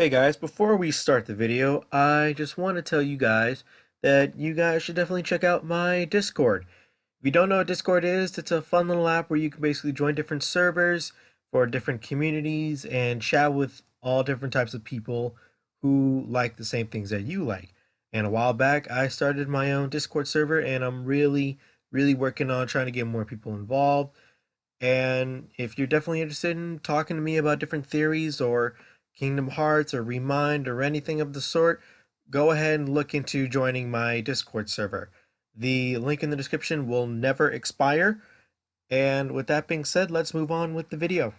Hey guys, before we start the video, I just want to tell you guys that you guys should definitely check out my Discord. If you don't know what Discord is, it's a fun little app where you can basically join different servers for different communities and chat with all different types of people who like the same things that you like. And a while back, I started my own Discord server and I'm really working on trying to get more people involved. And if you're definitely interested in talking to me about different theories or Kingdom Hearts or Remind or anything of the sort, go ahead and look into joining my Discord server. The link in the description will never expire. And with that being said, let's move on with the video.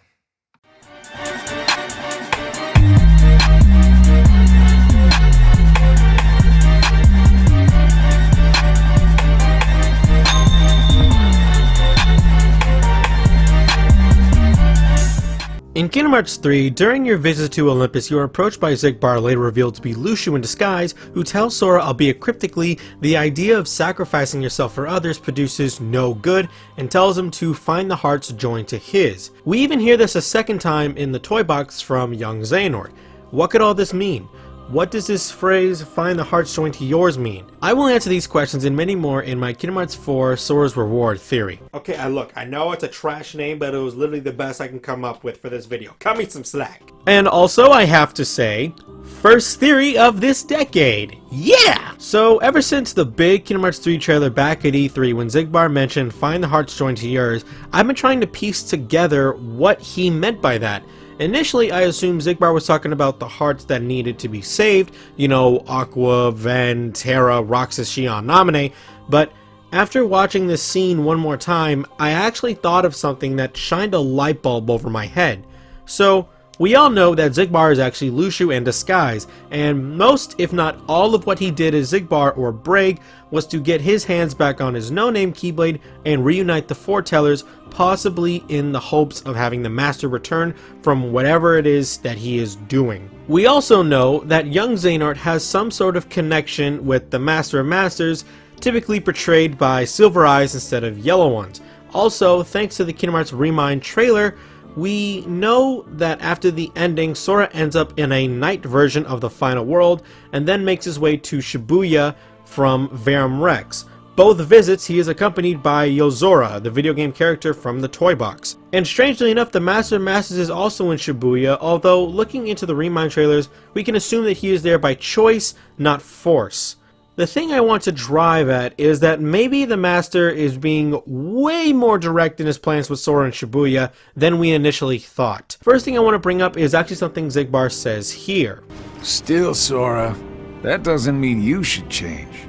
In Kingdom Hearts 3, during your visit to Olympus, you are approached by Xigbar, later revealed to be Lucio in disguise, who tells Sora, albeit cryptically, the idea of sacrificing yourself for others produces no good, and tells him to find the hearts joined to his. We even hear this a second time in the toy box from young Xehanort. What could all this mean? What does this phrase, find the hearts joined to yours, mean? I will answer these questions and many more in my Kingdom Hearts 4 Sora's Reward theory. Okay, I know it's a trash name, but it was literally the best I can come up with for this video. Cut me some slack. And also, I have to say, first theory of this decade. Yeah! So, ever since the big Kingdom Hearts 3 trailer back at E3 when Xigbar mentioned find the hearts joined to yours, I've been trying to piece together what he meant by that. Initially, I assumed Xigbar was talking about the hearts that needed to be saved, you know, Aqua, Ven, Terra, Roxas, Xion, Naminé, but after watching this scene one more time, I actually thought of something that shined a light bulb over my head. So, we all know that Xigbar is actually Lucio in disguise, and most, if not all of what he did as Xigbar or Braig was to get his hands back on his no-name Keyblade and reunite the foretellers, possibly in the hopes of having the Master return from whatever it is that he is doing. We also know that young Xehanort has some sort of connection with the Master of Masters, typically portrayed by silver eyes instead of yellow ones. Also, thanks to the Kingdom Hearts Remind trailer, we know that after the ending, Sora ends up in a night version of the final world and then makes his way to Shibuya from Verum Rex. Both visits, he is accompanied by Yozora, the video game character from the toy box. And strangely enough, the Master of Masters is also in Shibuya, although looking into the Remind trailers, we can assume that he is there by choice, not force. The thing I want to drive at is that maybe the Master is being way more direct in his plans with Sora and Shibuya than we initially thought. First thing I want to bring up is actually something Xigbar says here. Still, Sora, that doesn't mean you should change.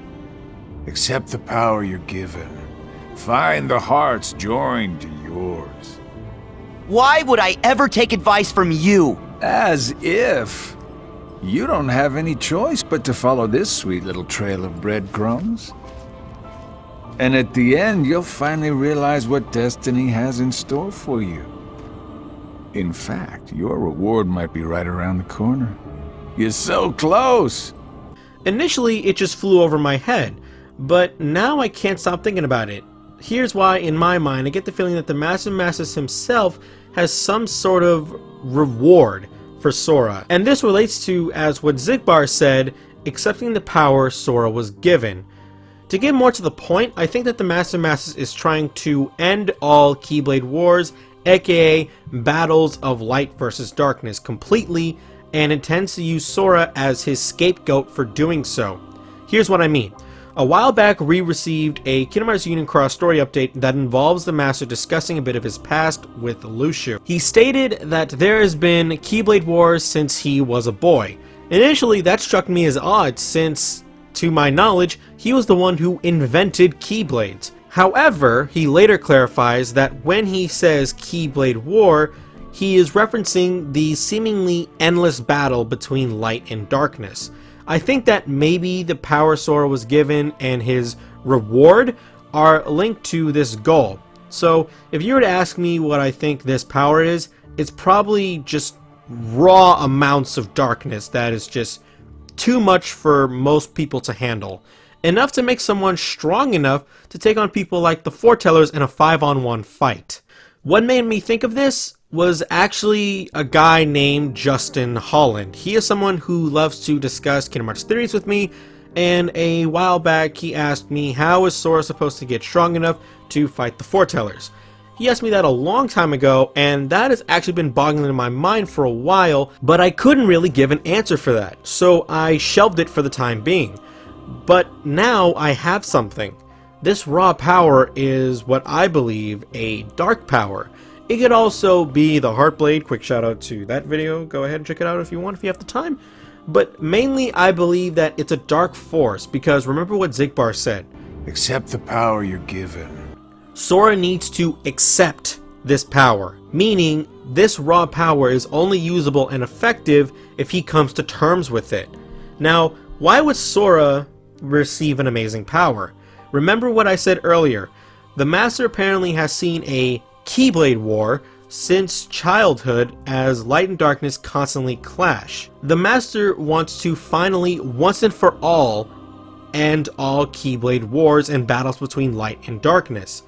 Accept the power you're given. Find the hearts joined to yours. Why would I ever take advice from you? As if. You don't have any choice but to follow this sweet little trail of breadcrumbs. And at the end, you'll finally realize what destiny has in store for you. In fact, your reward might be right around the corner. You're so close! Initially, it just flew over my head, but now I can't stop thinking about it. Here's why, in my mind, I get the feeling that the Master of Masters himself has some sort of reward for Sora, and this relates to, as what Xigbar said, accepting the power Sora was given. To get more to the point, I think that the Master of Masters is trying to end all Keyblade Wars, aka battles of light versus darkness, completely, and intends to use Sora as his scapegoat for doing so. Here's what I mean. A while back, we received a Kingdom Hearts Union Cross story update that involves the Master discussing a bit of his past with Lucio. He stated that there has been Keyblade Wars since he was a boy. Initially, that struck me as odd since, to my knowledge, he was the one who invented Keyblades. However, he later clarifies that when he says Keyblade War, he is referencing the seemingly endless battle between light and darkness. I think that maybe the power Sora was given and his reward are linked to this goal. So if you were to ask me what I think this power is, it's probably just raw amounts of darkness that is just too much for most people to handle. Enough to make someone strong enough to take on people like the Foretellers in a 5-on-1 fight. What made me think of this? was actually a guy named Justin Holland. He is someone who loves to discuss Kingdom Hearts theories with me, and a while back he asked me how is Sora supposed to get strong enough to fight the Foretellers. He asked me that a long time ago, and that has actually been boggling in my mind for a while, but I couldn't really give an answer for that, so I shelved it for the time being. But now I have something. This raw power is what I believe a dark power. It could also be the Heartblade. Quick shout out to that video. Go ahead and check it out if you want, if you have the time. But mainly I believe that it's a dark force, because remember what Xigbar said. Accept the power you're given. Sora needs to accept this power, meaning this raw power is only usable and effective if he comes to terms with it. Now, why would Sora receive an amazing power? Remember what I said earlier. The Master apparently has seen a Keyblade war since childhood as light and darkness constantly clash. The Master wants to finally, once and for all, end all Keyblade wars and battles between light and darkness.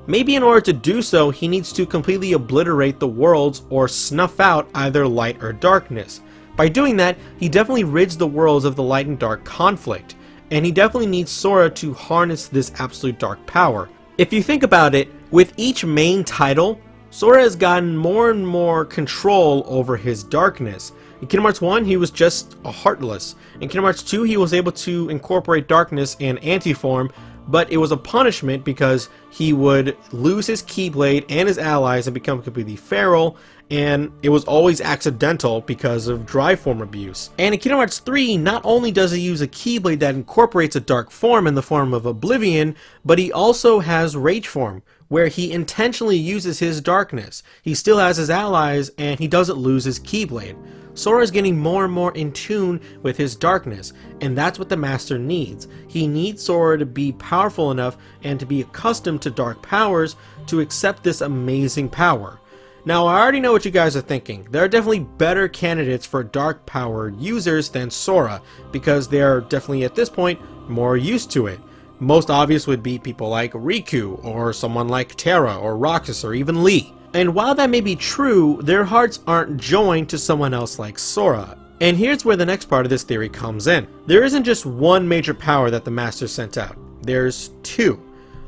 Maybe in order to do so, he needs to completely obliterate the worlds or snuff out either light or darkness. By doing that, he definitely rids the worlds of the light and dark conflict, and he definitely needs Sora to harness this absolute dark power. If you think about it, with each main title, Sora has gotten more and more control over his darkness. In Kingdom Hearts 1, he was just a Heartless. In Kingdom Hearts 2, he was able to incorporate darkness in anti-form, but it was a punishment because he would lose his Keyblade and his allies and become completely feral, and it was always accidental because of Dry Form abuse. And in Kingdom Hearts 3, not only does he use a Keyblade that incorporates a dark form in the form of Oblivion, but he also has Rage Form, where he intentionally uses his darkness. He still has his allies, and he doesn't lose his Keyblade. Sora is getting more and more in tune with his darkness, and that's what the Master needs. He needs Sora to be powerful enough and to be accustomed to dark powers to accept this amazing power. Now, I already know what you guys are thinking. There are definitely better candidates for dark power users than Sora, because they are definitely at this point more used to it. Most obvious would be people like Riku, or someone like Terra, or Roxas, or even Lee. And while that may be true, their hearts aren't joined to someone else like Sora. And here's where the next part of this theory comes in. There isn't just one major power that the Master sent out. There's two.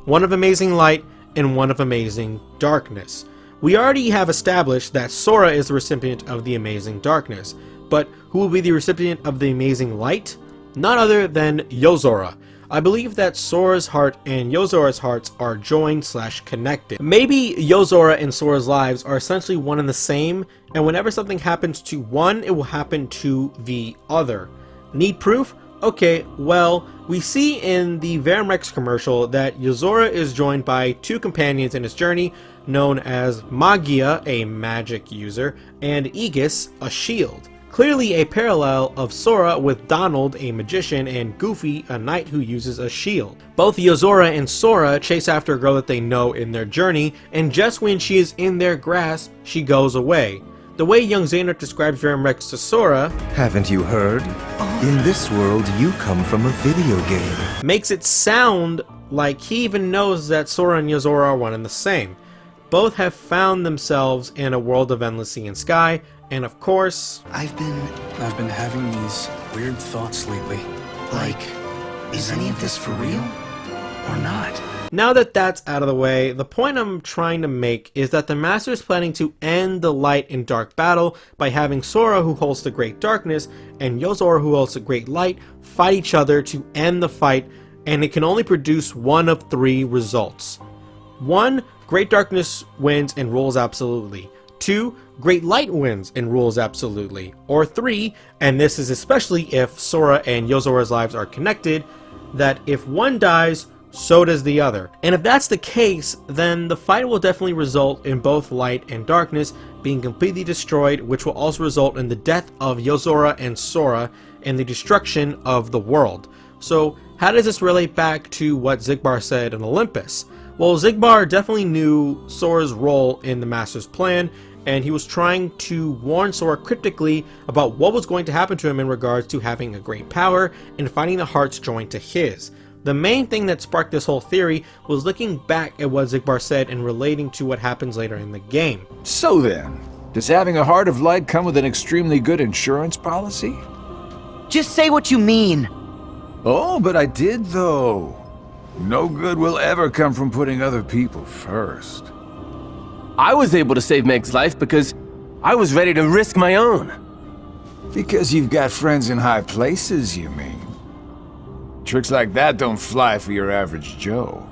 One of Amazing Light and one of Amazing Darkness. We already have established that Sora is the recipient of the Amazing Darkness. But who will be the recipient of the Amazing Light? None other than Yozora. I believe that Sora's heart and Yozora's hearts are joined/connected. Maybe Yozora and Sora's lives are essentially one and the same, and whenever something happens to one, it will happen to the other. Need proof? Okay, well, we see in the Verum-Rex commercial that Yozora is joined by two companions in his journey, known as Magia, a magic user, and Aegis, a shield. Clearly a parallel of Sora with Donald, a magician, and Goofy, a knight who uses a shield. Both Yozora and Sora chase after a girl that they know in their journey, and just when she is in their grasp, she goes away. The way young Xehanort describes Verum-Rex to Sora, "Haven't you heard? In this world, you come from a video game." makes it sound like he even knows that Sora and Yozora are one and the same. Both have found themselves in a world of endless sea and sky, and of course, I've been having these weird thoughts lately. Like, is any of this for real? Or not? now that that's out of the way, the point I'm trying to make is that the Master is planning to end the light and dark battle by having Sora, who holds the Great Darkness, and Yozora, who holds the Great Light, fight each other to end the fight, and it can only produce one of three results. 1. Great Darkness wins and rules absolutely. 2. Great Light wins and rules absolutely. Or 3, and this is especially if Sora and Yozora's lives are connected, that if one dies, so does the other. And if that's the case, then the fight will definitely result in both light and darkness being completely destroyed, which will also result in the death of Yozora and Sora and the destruction of the world. So how does this relate back to what Xigbar said in Olympus? Well, Xigbar definitely knew Sora's role in the Master's plan, and he was trying to warn Sora cryptically about what was going to happen to him in regards to having a great power and finding the hearts joined to his. The main thing that sparked this whole theory was looking back at what Xigbar said and relating to what happens later in the game. So then, does having a heart of light come with an extremely good insurance policy? Just say what you mean. Oh, but I did though. No good will ever come from putting other people first. I was able to save Meg's life because I was ready to risk my own. Because you've got friends in high places, you mean? Tricks like that don't fly for your average Joe.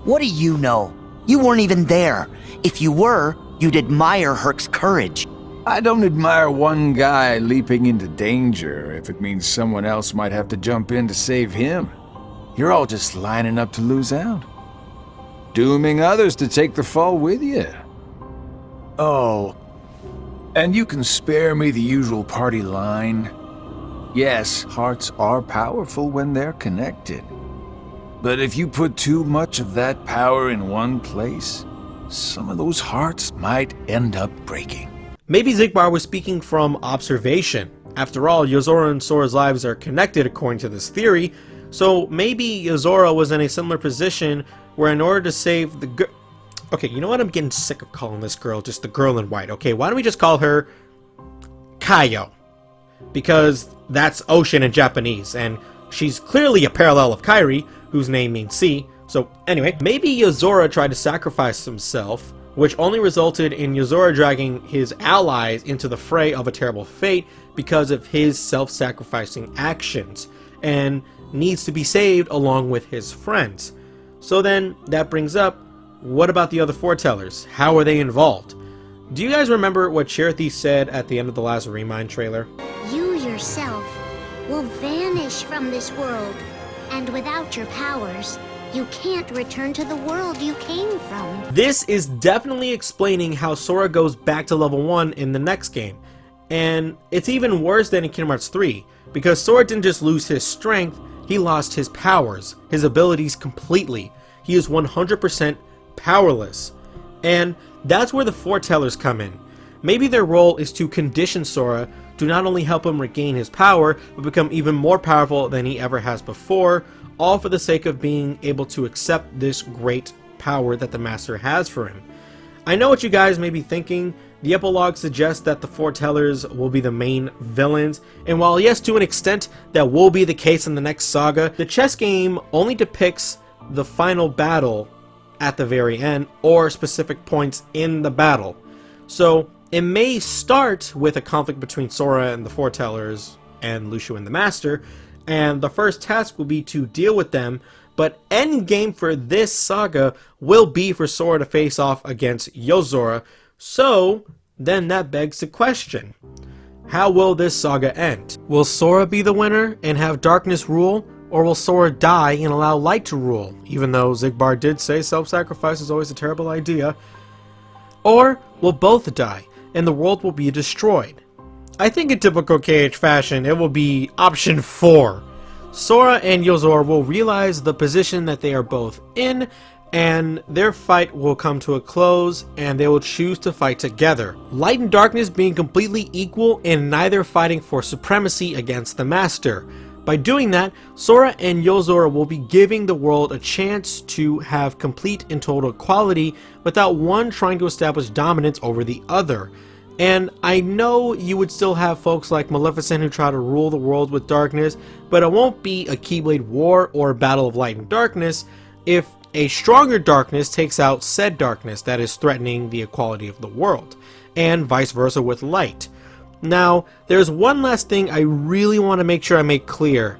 What do you know? You weren't even there. If you were, you'd admire Herc's courage. I don't admire one guy leaping into danger if it means someone else might have to jump in to save him. You're all just lining up to lose out. Dooming others to take the fall with you. Oh, and you can spare me the usual party line. Yes, hearts are powerful when they're connected. But if you put too much of that power in one place, some of those hearts might end up breaking. Maybe Xigbar was speaking from observation. After all, Yozora and Sora's lives are connected according to this theory, so maybe Yozora was in a similar position where in order to save the girl... Okay, you know what? I'm getting sick of calling this girl just the girl in white, okay? Why don't we just call her Kaio? Because that's ocean in Japanese, and she's clearly a parallel of Kairi, whose name means sea. So anyway, maybe Yozora tried to sacrifice himself, which only resulted in Yozora dragging his allies into the fray of a terrible fate because of his self-sacrificing actions, and needs to be saved along with his friends. So then, that brings up, what about the other foretellers? How are they involved? Do you guys remember what Chirithy said at the end of the last Remind trailer? You yourself will vanish from this world, and without your powers, you can't return to the world you came from. This is definitely explaining how Sora goes back to level 1 in the next game. And it's even worse than in Kingdom Hearts 3, because Sora didn't just lose his strength, he lost his powers, his abilities completely. He is 100% powerless. And that's where the foretellers come in. Maybe their role is to condition Sora to not only help him regain his power, but become even more powerful than he ever has before, all for the sake of being able to accept this great power that the Master has for him. I know what you guys may be thinking. The epilogue suggests that the foretellers will be the main villains, and while yes, to an extent that will be the case in the next saga, the chess game only depicts the final battle at the very end, or specific points in the battle. So it may start with a conflict between Sora and the foretellers and Lucio and the Master, and the first task will be to deal with them, but endgame for this saga will be for Sora to face off against Yozora. So then that begs the question, how will this saga end? Will Sora be the winner and have darkness rule, or will Sora die and allow light to rule, even though Xigbar did say self-sacrifice is always a terrible idea? Or will both die and the world will be destroyed? I think in typical KH fashion, it will be option 4. Sora and Yozora will realize the position that they are both in, and their fight will come to a close, and they will choose to fight together. Light and darkness being completely equal and neither fighting for supremacy against the Master. By doing that, Sora and Yozora will be giving the world a chance to have complete and total equality without one trying to establish dominance over the other. And I know you would still have folks like Maleficent who try to rule the world with darkness, but it won't be a Keyblade War or a battle of light and darkness if a stronger darkness takes out said darkness that is threatening the equality of the world, and vice versa with light. Now, there's one last thing I really want to make sure I make clear.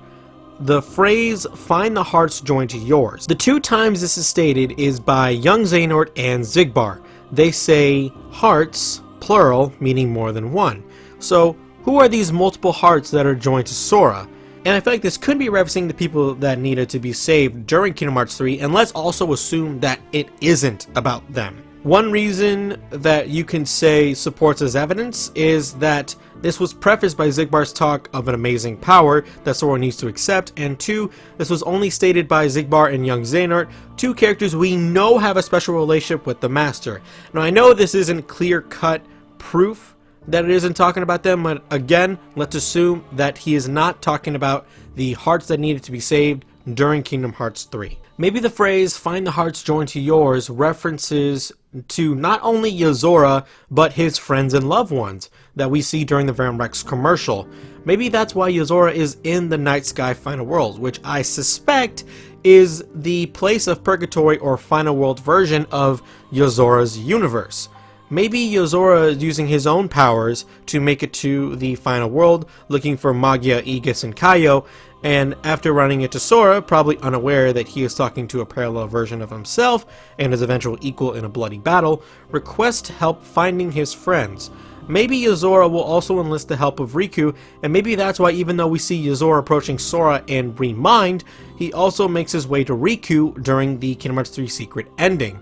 The phrase, find the hearts joined to yours. The 2 times this is stated is by young Xehanort and Xigbar. They say hearts, plural, meaning more than one. So, who are these multiple hearts that are joined to Sora? And I feel like this could be referencing the people that needed to be saved during Kingdom Hearts 3, and let's also assume that it isn't about them. One reason that you can say supports as evidence is that this was prefaced by Xigbar's talk of an amazing power that Sora needs to accept, and 2, this was only stated by Xigbar and young Xehanort, 2 characters we know have a special relationship with the Master. Now I know this isn't clear-cut proof that it isn't talking about them, but again, let's assume that he is not talking about the hearts that needed to be saved during Kingdom Hearts 3. Maybe the phrase, "find the hearts joined to yours," references to not only Yozora, but his friends and loved ones that we see during the Van Rex commercial. Maybe that's why Yozora is in the Night Sky Final World, which I suspect is the place of Purgatory or Final World version of Yozora's universe. Maybe Yozora is using his own powers to make it to the final world, looking for Magia, Aegis, and Kaio, and after running into Sora, probably unaware that he is talking to a parallel version of himself and his eventual equal in a bloody battle, requests help finding his friends. Maybe Yozora will also enlist the help of Riku, and maybe that's why even though we see Yozora approaching Sora and Remind, he also makes his way to Riku during the Kingdom Hearts 3 secret ending.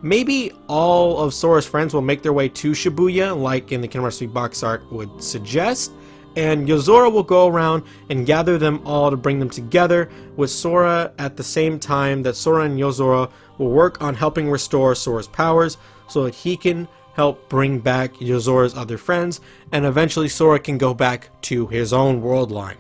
Maybe all of Sora's friends will make their way to Shibuya, like in the Kingdom Hearts 3 box art would suggest, and Yozora will go around and gather them all to bring them together with Sora at the same time that Sora and Yozora will work on helping restore Sora's powers so that he can help bring back Yozora's other friends, and eventually Sora can go back to his own world line.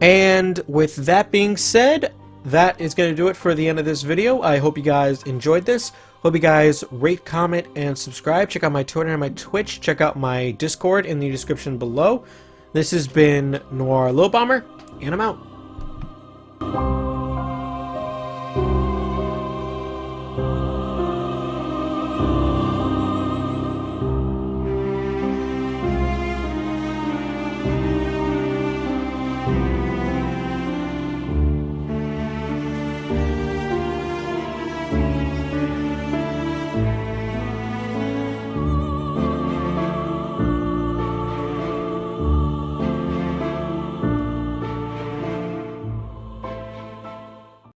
And with that being said, that is going to do it for the end of this video. I hope you guys enjoyed this. Hope you guys rate, comment, and subscribe. Check out my Twitter and my Twitch. Check out my Discord in the description below. This has been Noir Low Bomber, and I'm out.